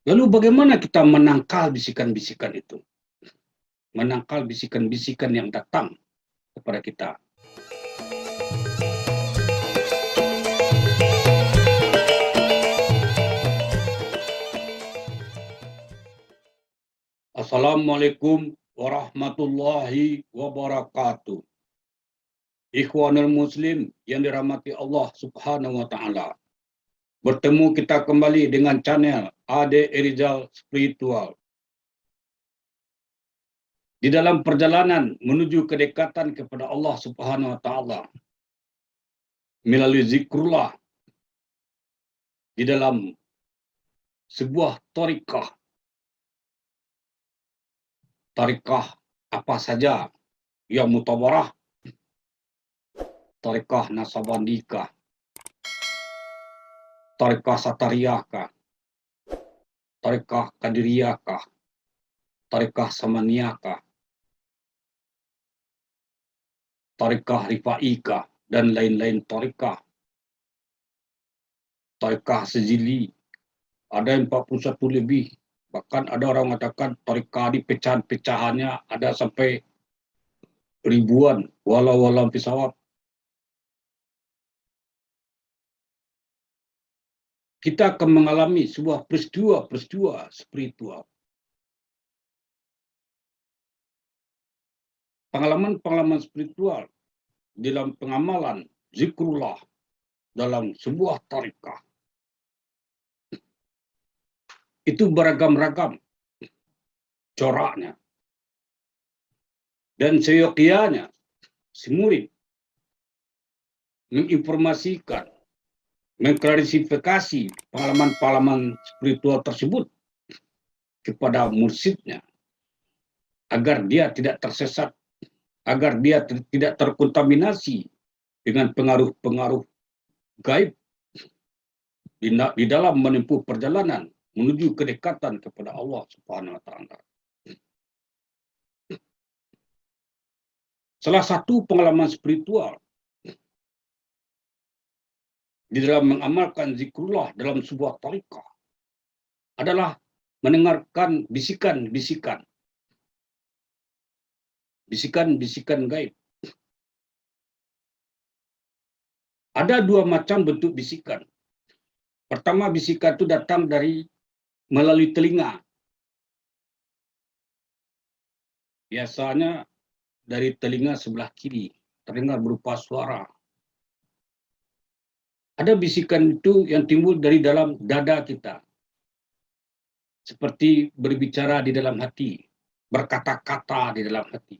Lalu bagaimana kita menangkal bisikan-bisikan itu? Menangkal bisikan-bisikan yang datang kepada kita. Assalamualaikum warahmatullahi wabarakatuh. Ikhwanul Muslim yang dirahmati Allah Subhanahu wa Ta'ala. Bertemu kita kembali dengan channel Ade Irizal Spiritual. Di dalam perjalanan menuju kedekatan kepada Allah Subhanahu wa Ta'ala melalui zikrullah di dalam sebuah tarikah apa saja yang mutawarah, tarikah Nasabandikah, tarikah Satariyahkah, tarikah Qadiriyahkah, tarikah Samaniyahkah, tarikah Rifaikah, dan lain-lain tarikah sejili. Ada 41 lebih. Bahkan ada orang mengatakan tarikah di pecahan-pecahannya ada sampai ribuan, walau pisawat. Kita akan mengalami sebuah peristiwa spiritual. Pengalaman-pengalaman spiritual dalam pengamalan zikrullah dalam sebuah tarikah. Itu beragam-ragam coraknya. Dan seyogianya si murid menginformasikan, mengklarifikasi pengalaman-pengalaman spiritual tersebut kepada mursyidnya agar dia tidak tersesat, agar dia tidak terkontaminasi dengan pengaruh-pengaruh gaib di dalam menempuh perjalanan menuju kedekatan kepada Allah Subhanahu wa Ta'ala. Salah satu pengalaman spiritual di dalam mengamalkan zikrullah dalam sebuah tarikah adalah mendengarkan bisikan-bisikan gaib. Ada dua macam bentuk bisikan. Pertama, bisikan itu datang melalui telinga. Biasanya dari telinga sebelah kiri, terdengar berupa suara. Ada bisikan itu yang timbul dari dalam dada kita. Seperti berbicara di dalam hati, berkata-kata di dalam hati.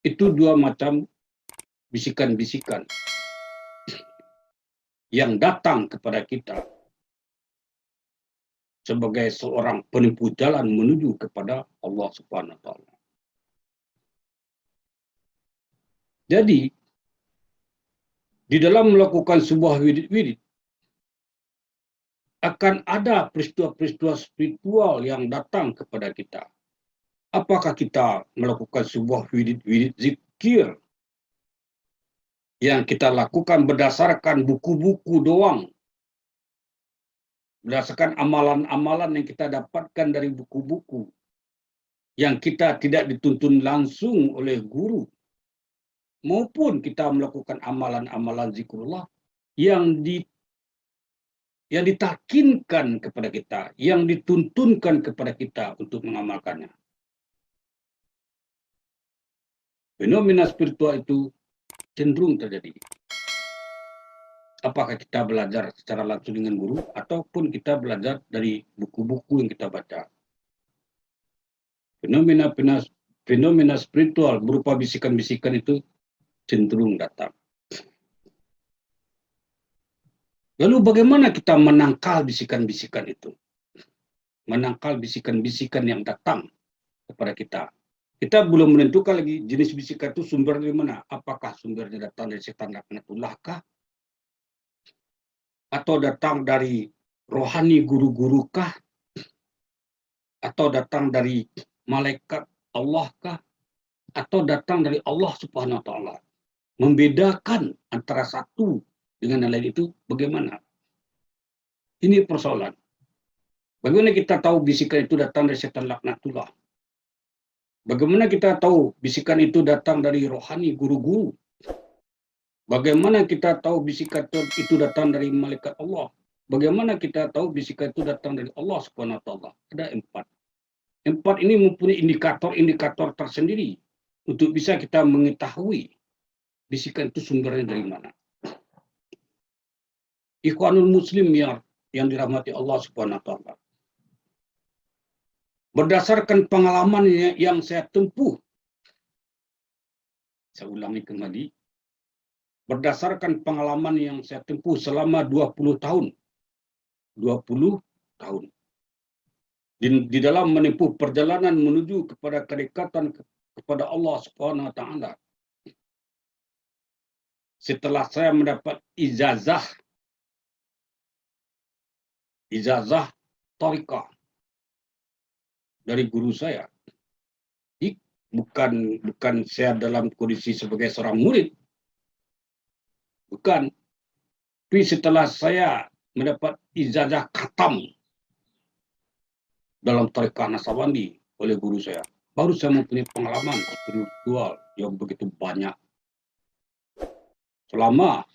Itu dua macam bisikan-bisikan yang datang kepada kita sebagai seorang penempuh jalan menuju kepada Allah Subhanahu wa Ta'ala. Jadi, di dalam melakukan sebuah wirid-wirid, akan ada peristiwa-peristiwa spiritual yang datang kepada kita. Apakah kita melakukan sebuah wirid-wirid zikir yang kita lakukan berdasarkan buku-buku doang, berdasarkan amalan-amalan yang kita dapatkan dari buku-buku, yang kita tidak dituntun langsung oleh guru, maupun kita melakukan amalan-amalan zikrullah yang ditalkinkan kepada kita, yang dituntunkan kepada kita untuk mengamalkannya. Fenomena spiritual itu cenderung terjadi. Apakah kita belajar secara langsung dengan guru, ataupun kita belajar dari buku-buku yang kita baca. Fenomena spiritual berupa bisikan-bisikan itu cenderung datang. Lalu bagaimana kita menangkal bisikan-bisikan itu? Menangkal bisikan-bisikan yang datang kepada kita. Kita belum menentukan lagi jenis bisikan itu sumber dari mana. Apakah sumbernya datang dari setan laknatullah kah? Atau datang dari rohani guru-guru kah? Atau datang dari malaikat Allah kah? Atau datang dari Allah Subhanahu wa Ta'ala? Membedakan antara satu dengan yang lain itu bagaimana? Ini persoalan. Bagaimana kita tahu bisikan itu datang dari setan laknatullah? Bagaimana kita tahu bisikan itu datang dari rohani guru-guru? Bagaimana kita tahu bisikan itu datang dari malaikat Allah? Bagaimana kita tahu bisikan itu datang dari Allah Subhanahu wa taala? Ada 4. 4 ini mempunyai indikator-indikator tersendiri untuk bisa kita mengetahui bisikan itu sumbernya dari mana. Ikhwanul Muslim yang dirahmati Allah Subhanahu wa taala. Berdasarkan pengalaman yang saya tempuh, saya ulangi kembali, berdasarkan pengalaman yang saya tempuh selama 20 tahun. 20 tahun. Di dalam menempuh perjalanan menuju kepada kedekatan kepada Allah Subhanahu wa taala. Setelah saya mendapat ijazah thariqah dari guru saya. Bukan saya dalam kondisi sebagai seorang murid. Bukan. Tapi setelah saya mendapat ijazah khatam dalam thariqah Naqsabandi oleh guru saya, baru saya mempunyai pengalaman spiritual yang begitu banyak. Selama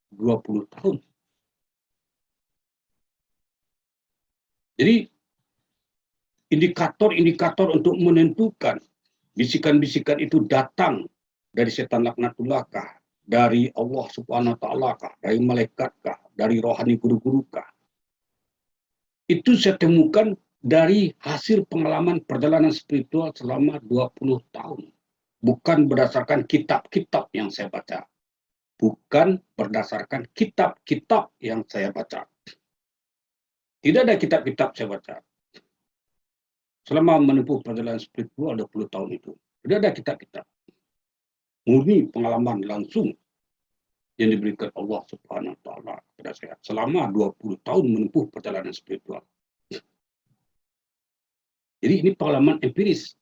20 tahun. Jadi indikator-indikator untuk menentukan bisikan-bisikan itu datang dari setan laknatullah kah, dari Allah Subhanahu wa taala kah, dari malaikat kah, dari rohani guru-guru kah. Itu saya temukan dari hasil pengalaman perjalanan spiritual selama 20 tahun. Bukan berdasarkan kitab-kitab yang saya baca. Bukan berdasarkan kitab-kitab yang saya baca. Tidak ada kitab-kitab saya baca. Selama menempuh perjalanan spiritual 20 tahun itu. Tidak ada kitab-kitab. Murni pengalaman langsung yang diberikan Allah Subhanahu wa taala kepada saya selama 20 tahun menempuh perjalanan spiritual. Jadi ini pengalaman empiris,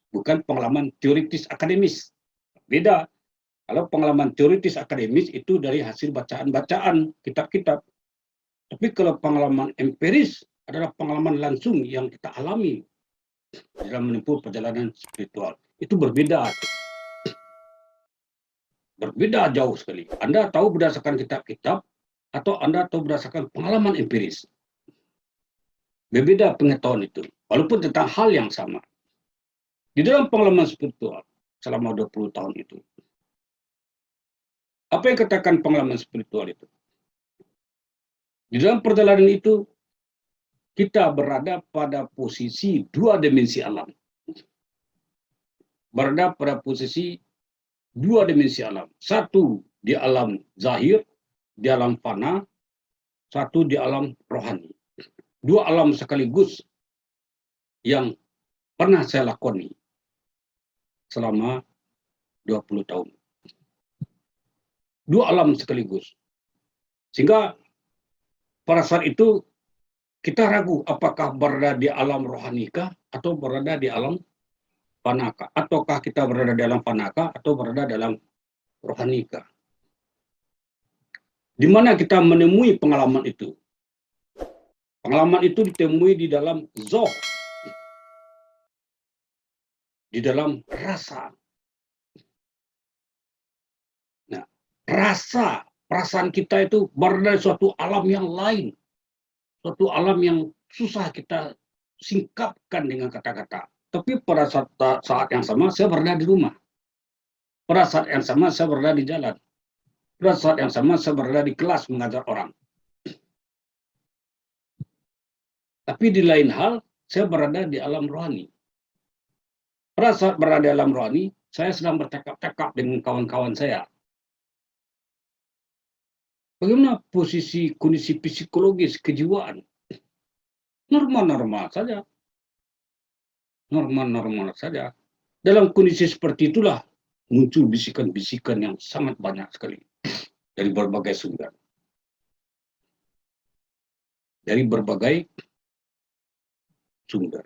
bukan pengalaman teoritis akademis. Beda. Kalau pengalaman teoritis akademis itu dari hasil bacaan-bacaan kitab-kitab. Tapi kalau pengalaman empiris adalah pengalaman langsung yang kita alami dalam menempuh perjalanan spiritual. Itu berbeda. Berbeda jauh sekali. Anda tahu berdasarkan kitab-kitab atau Anda tahu berdasarkan pengalaman empiris. Berbeda pengetahuan itu, walaupun tentang hal yang sama. Di dalam pengalaman spiritual selama 20 tahun itu. Apa yang katakan pengalaman spiritual itu? Di dalam perjalanan itu, kita berada pada posisi 2 dimensi alam. Berada pada posisi 2 dimensi alam. Satu di alam zahir, di alam fana, satu di alam rohani. 2 alam sekaligus yang pernah saya lakoni selama 20 tahun. 2 alam sekaligus. Sehingga pada saat itu kita ragu apakah berada di alam rohanikah atau berada di alam fanakah, ataukah kita berada di alam fanakah atau berada dalam rohanikah. Di mana kita menemui pengalaman itu? Pengalaman itu ditemui di dalam zauq, di dalam rasa. Nah, rasa, perasaan kita itu berada di suatu alam yang lain. Suatu alam yang susah kita singkapkan dengan kata-kata. Tapi pada saat yang sama saya berada di rumah. Pada saat yang sama saya berada di jalan. Pada saat yang sama saya berada di kelas mengajar orang. Tapi di lain hal saya berada di alam rohani. Pada saat berada di alam rohani, saya sedang bercakap-cakap dengan kawan-kawan saya. Bagaimana posisi kondisi psikologis kejiwaan? Normal-normal saja. Normal-normal saja. Dalam kondisi seperti itulah muncul bisikan-bisikan yang sangat banyak sekali dari berbagai sumber. Dari berbagai sumber.